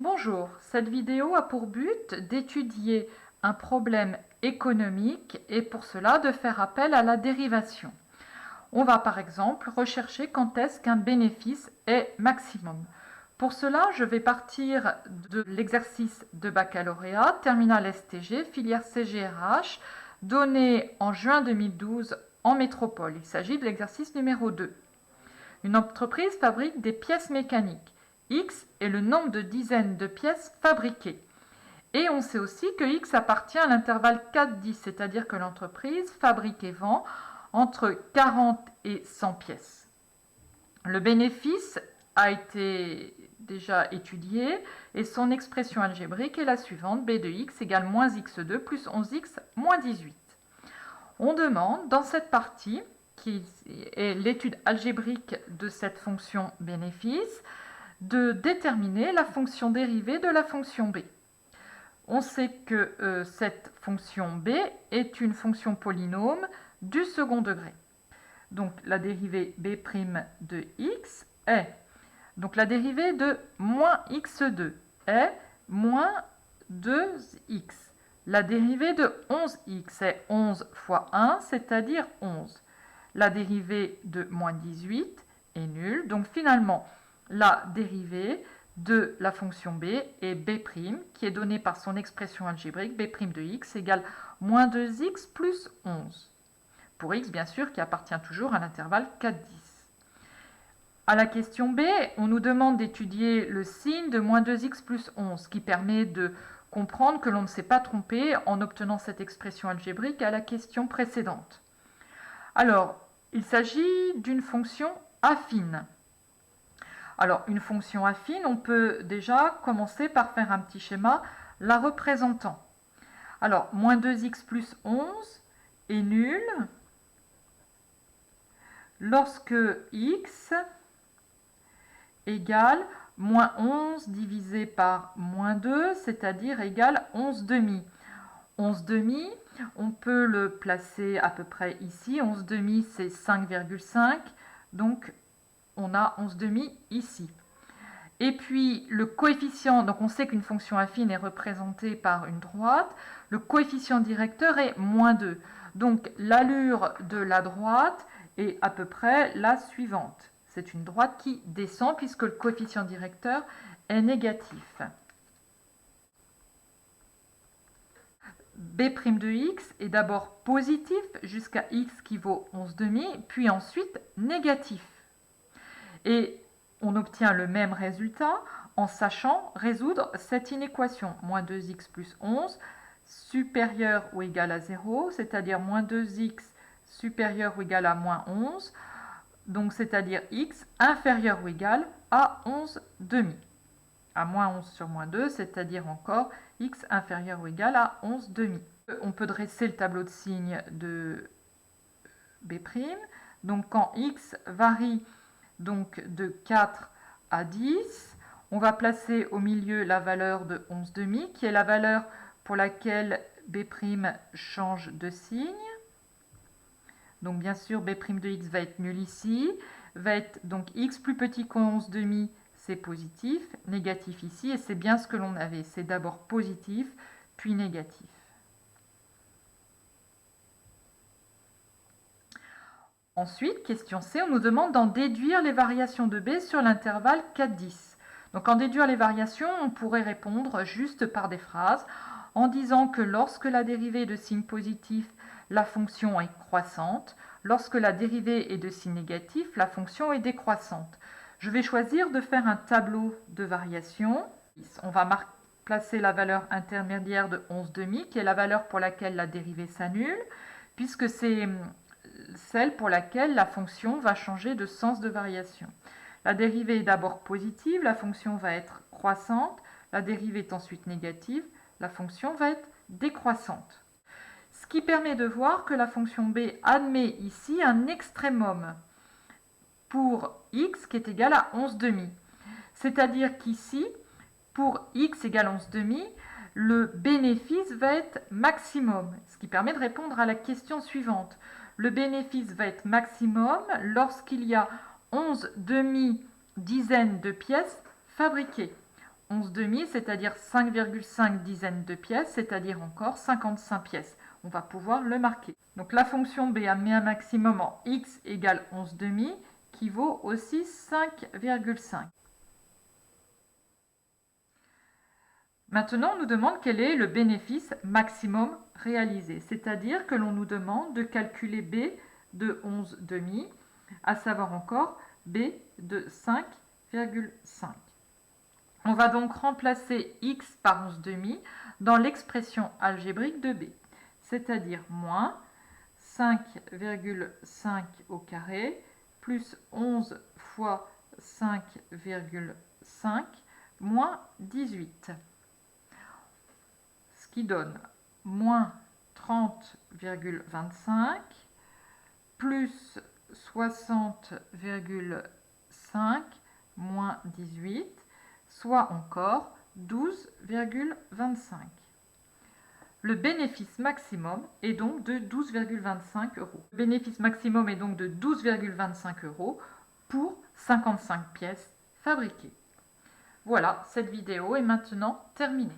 Bonjour, cette vidéo a pour but d'étudier un problème économique et pour cela de faire appel à la dérivation. On va par exemple rechercher quand est-ce qu'un bénéfice est maximum. Pour cela, je vais partir de l'exercice de baccalauréat, terminale STG, filière CGRH, donné en juin 2012 en métropole. Il s'agit de l'exercice numéro 2. Une entreprise fabrique des pièces mécaniques. X est le nombre de dizaines de pièces fabriquées. Et on sait aussi que X appartient à l'intervalle 4-10, c'est-à-dire que l'entreprise fabrique et vend entre 40 et 100 pièces. Le bénéfice a été déjà étudié et son expression algébrique est la suivante: B de X égale moins X2 plus 11X moins 18. On demande dans cette partie, qui est l'étude algébrique de cette fonction bénéfice, de déterminer la fonction dérivée de la fonction b. On sait que cette fonction b est une fonction polynôme du second degré. Donc la dérivée b' de x est, donc la dérivée de moins x2 est moins 2x. La dérivée de 11x est 11 fois 1, c'est-à-dire 11. La dérivée de moins 18 est nulle, donc finalement la dérivée de la fonction b est b', qui est donnée par son expression algébrique b' de x égale moins 2x plus 11. Pour x, bien sûr, qui appartient toujours à l'intervalle 4-10. À la question b, on nous demande d'étudier le signe de moins 2x plus 11, qui permet de comprendre que l'on ne s'est pas trompé en obtenant cette expression algébrique à la question précédente. Alors, il s'agit d'une fonction affine. Alors, une fonction affine, on peut déjà commencer par faire un petit schéma la représentant. Alors, moins 2x plus 11 est nul lorsque x égale moins 11 divisé par moins 2, c'est-à-dire égale 11 demi. 11 demi, on peut le placer à peu près ici. 11 demi, c'est 5,5, donc on a 11 demi ici. Et puis le coefficient, donc on sait qu'une fonction affine est représentée par une droite, le coefficient directeur est moins 2. Donc l'allure de la droite est à peu près la suivante. C'est une droite qui descend puisque le coefficient directeur est négatif. B' de x est d'abord positif jusqu'à x qui vaut 11 demi, puis ensuite négatif. Et on obtient le même résultat en sachant résoudre cette inéquation. Moins 2x plus 11 supérieur ou égal à 0, c'est-à-dire moins 2x supérieur ou égal à moins 11, donc c'est-à-dire x inférieur ou égal à 11 demi. À moins 11 sur moins 2, c'est-à-dire encore x inférieur ou égal à 11 demi. On peut dresser le tableau de signes de B'. Donc quand x varie donc de 4 à 10, on va placer au milieu la valeur de 11 demi, qui est la valeur pour laquelle B' change de signe. Donc bien sûr, B' de x va être nul ici, va être donc x plus petit que 11 demi, c'est positif, négatif ici, et c'est bien ce que l'on avait. C'est d'abord positif, puis négatif. Ensuite, question C, on nous demande d'en déduire les variations de B sur l'intervalle 4-10. Donc en déduire les variations, on pourrait répondre juste par des phrases en disant que lorsque la dérivée est de signe positif, la fonction est croissante. Lorsque la dérivée est de signe négatif, la fonction est décroissante. Je vais choisir de faire un tableau de variations. On va placer la valeur intermédiaire de 11 demi, qui est la valeur pour laquelle la dérivée s'annule, puisque c'est celle pour laquelle la fonction va changer de sens de variation. La dérivée est d'abord positive, la fonction va être croissante. La dérivée est ensuite négative, la fonction va être décroissante. Ce qui permet de voir que la fonction b admet ici un extrémum pour x qui est égal à 11 demi. C'est-à-dire qu'ici, pour x égale 11 demi, le bénéfice va être maximum, ce qui permet de répondre à la question suivante. Le bénéfice va être maximum lorsqu'il y a 11 demi-dizaines de pièces fabriquées. 11 demi, c'est-à-dire 5,5 dizaines de pièces, c'est-à-dire encore 55 pièces. On va pouvoir le marquer. Donc la fonction B a mis un maximum en x égale 11 demi, qui vaut aussi 5,5. Maintenant, on nous demande quel est le bénéfice maximum réalisé, c'est-à-dire que l'on nous demande de calculer B de 11 demi, à savoir encore B de 5,5. On va donc remplacer x par 11 demi dans l'expression algébrique de B, c'est-à-dire moins 5,5 au carré plus 11 fois 5,5 moins 18. Ce qui donne moins 30,25 plus 60,5 moins 18, soit encore 12,25. Le bénéfice maximum est donc de 12,25 €. Le bénéfice maximum est donc de 12,25 € pour 55 pièces fabriquées. Voilà, cette vidéo est maintenant terminée.